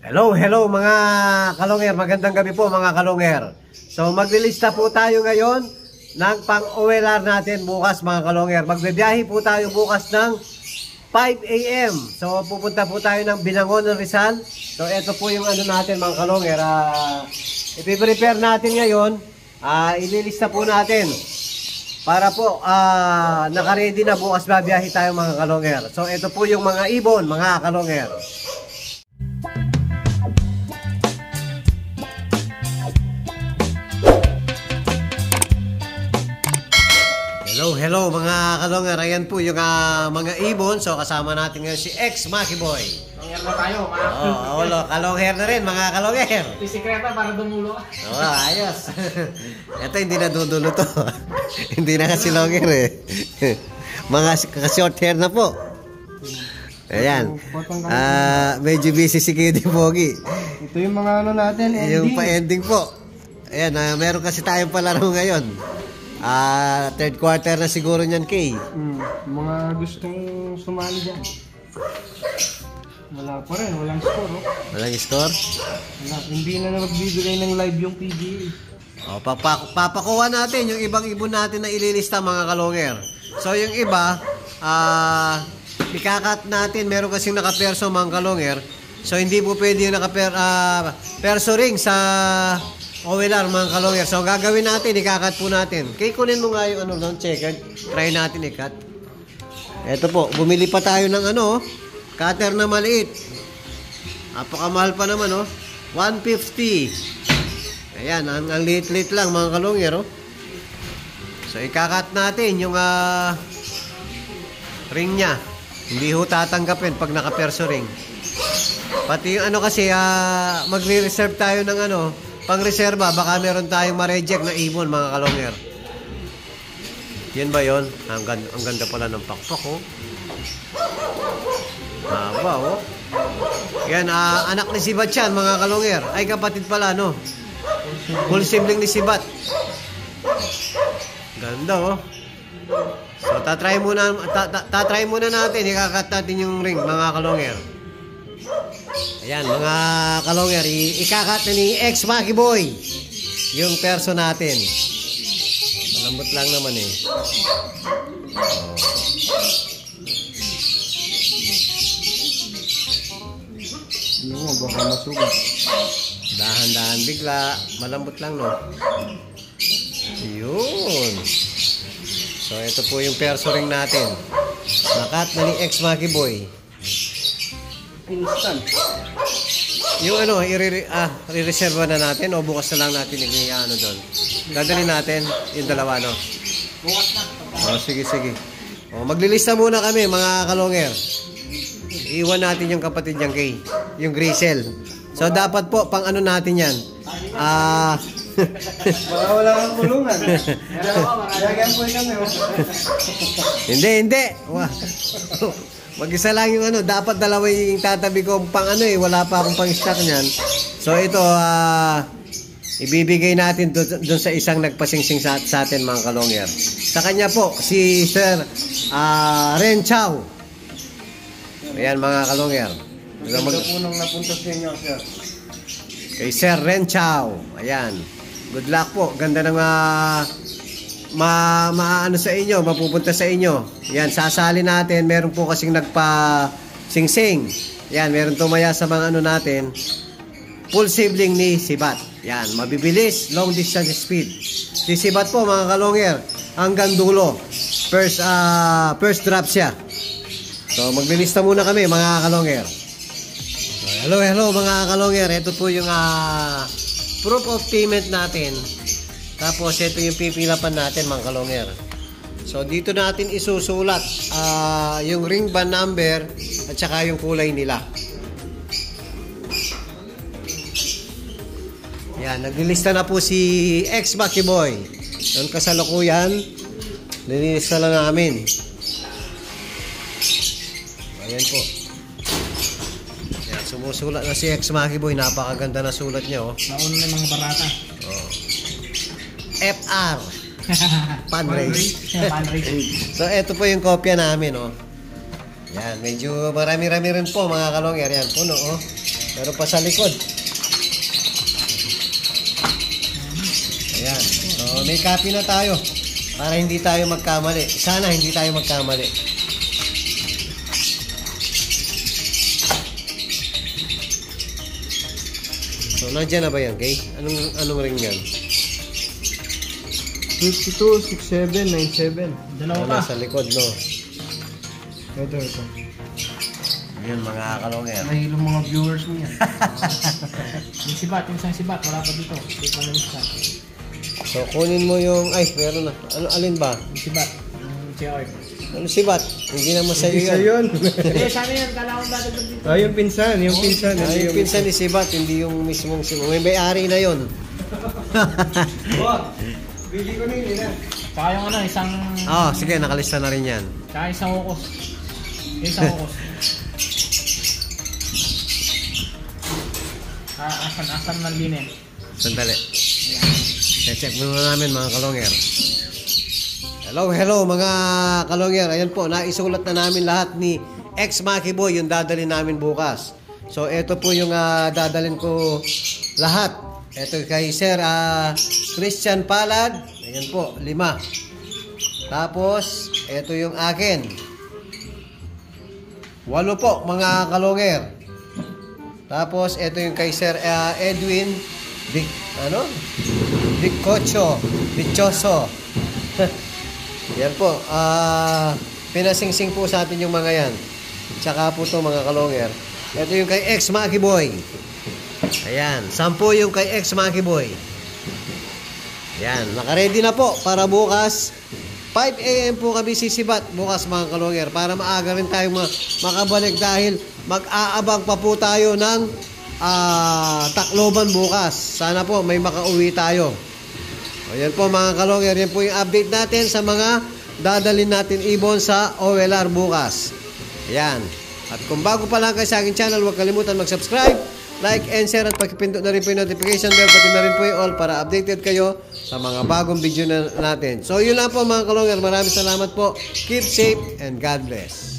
Hello mga kalonger, magandang gabi po mga kalonger. So maglilista po tayo ngayon ng pang-OLR natin bukas mga kalonger. Magbibiyahe po tayo bukas ng 5 AM. So pupunta po tayo ng Binangon ng Rizal. So ito po yung ano natin mga kalonger. Ipiprepare natin ngayon. Ililista po natin para po nakaready na bukas babiyahe tayo mga kalonger. So ito po yung mga ibon mga kalonger. Hello mga kalonger, ayan po yung mga ibon. So kasama natin ngayon si X Maki Boy. Kalonger na tayo, mga kalonger na rin mga kalonger. Sikreta para dumulo. Ayos. Ito hindi na dudulo to. Hindi na kasi longer eh. Mga short hair na po. Ayan. Medyo busy si Kid Pogi. Ito yung mga ano natin, ending. Yung pa-ending po. Ayan, meron kasi tayong palaro ngayon. Third quarter na siguro niyan, Kay. Mga gustong sumali dyan. Wala pa rin, walang score. Oh. Walang score? Wala, hindi na magbibigay ng live yung PGA. Papakuha natin yung ibang ibon natin na ililista mga kalonger. So yung iba, ikakat natin, meron kasing nakaperso mga kalonger. So hindi po pwede yung perso ring sa OLR mga kalonger. So gagawin natin, ikakat po natin. Kaya kunin mo nga yung ano, checker. Try natin ikat. Ito po, bumili pa tayo ng cutter na maliit. Napakamahal pa naman 150. Ayan, ang liit-liit lang mga kalonger. So ikakat natin yung ring nya. Hindi ho tatanggapin pag nakaperso ring. Pati yung kasi magre-reserve tayo ng pang-reserva, baka meron tayong ma-reject na ibon mga kalonger. Yan ba yun? Ang ganda pala ng pakpak haba Yan, anak ni Sibat yan mga kalonger. Ay kapatid pala full sibling ni Sibat. Ganda So tatry muna natin, ikakat natin yung ring mga kalonger. Ayan mga kalonger, ikakat na ni X Maki Boy yung perso natin. Malambot lang naman Baka masugat. Dahan-dahan bigla, malambot lang Yun. So ito po yung perso ring natin. Nakat na ni X Maki Boy. Instant. Yung i-reserve na natin o bukas na lang natin doon. Dadalhin natin yung dalawa Bukas na. Sige. Maglilista muna kami mga kalonger. Iwan natin yung kapatid niyang Kay, yung Grisel. So dapat po pang natin yan. Baka wala kang kulungan. Lagyan po kami. Hindi. Mag-isa lang yung dapat dalawa yung tatabi ko pang wala pa akong pang-stock niyan. So ito, ibibigay natin doon sa isang nagpasingsing sa atin mga kalonger. Sa kanya po, si Sir Ren Chow. Ayan mga kalonger. Ganda po nung napunta sa inyo, sir. Kay Sir Ren Chow. Ayan. Good luck po. Ganda ng sa inyo, mapupunta sa inyo. Yan, sasali natin. Meron po kasing nagpa-sing-sing. Yan, meron tumaya sa mga natin. Full sibling ni Sibat. Yan, mabibilis, long distance speed. Si Sibat po, mga kalonger, hanggang dulo. First drop siya. So, maglilista muna kami, mga kalonger. Hello, mga kalonger. Ito po yung proof of payment natin. Tapos ito yung pipilapan natin mga kalonger. So dito natin isusulat yung ring band number at saka yung kulay nila. Yan, naglilista na po si X Maki Boy. Yung kasalukuyan, nililista na namin. Ayan po. Yan, sumusulat na si X Maki Boy. Napakaganda na sulat niya Nauna na mga barata. FR Fundraise. Fundraise. So ito po yung kopya namin Yan, medyo marami-rami rin po mga kalonger. Yan, puno Meron pa sa likod. Ayan. So, may copy na tayo. Para hindi tayo magkamali. Sana hindi tayo magkamali. So, nandiyan na ba yan, Kay? Anong ring yan? 52, 67, 97. Wala sa likod, no? Ito. Yun, mga kalongero. Nahilo mga viewers mo yan. Yung sibat, yung isang sibat, wala pa dito. Hindi pa nalista. So, kunin mo yung... Ay, meron na. Alin ba? Yung sibat, yung CR. Ano sibat? Hindi naman sa'yo Isa yun. yun. Hindi, sana yan. Kala ko dadagdag dito. Ah, yung pinsan. Yung pinsan. Yung pinsan ni Sibat, hindi yung mismong Sibat. May may-ari na yun. Bili ko na yun, Tsaka yung ano, isang... Sige, nakalista na rin yan. Tsaka isang ukos. Isang ukos. Asan ng linen. Sandali. Check muna namin mga kalonger. Hello mga kalonger. Ayan po, naisulat na namin lahat ni Ex Maki Boy yung dadalhin namin bukas. So, ito po yung dadalhin ko lahat. Ito kay Sir Christian Palad. Ayan po, 5. Tapos, ito yung akin. 8 po mga kalonger. Tapos, ito yung kay Sir Edwin Dichoso. Yan po. Pinasingsing po sa atin yung mga yan. Tsaka po to mga kalonger. Ito yung kay Ex Maki Boy. Ayan. 10 yung kay Ex Maki Boy. Ayan. Nakaready na po para bukas. 5 AM po kami sisibat bukas mga kalonger. Para maaga rin tayong makabalik dahil mag-aabang pa po tayo ng Tacloban bukas. Sana po may makauwi tayo. O yan po mga kalonger, yan po yung update natin sa mga dadalhin natin ibon sa OLR bukas. Ayan. At kung bago pa lang kayo sa aking channel, huwag kalimutan mag-subscribe, like and share at pakipindot na rin po yung notification bell, pati na rin po yung all para updated kayo sa mga bagong video na natin. So yun lang po mga kalonger, maraming salamat po. Keep safe and God bless.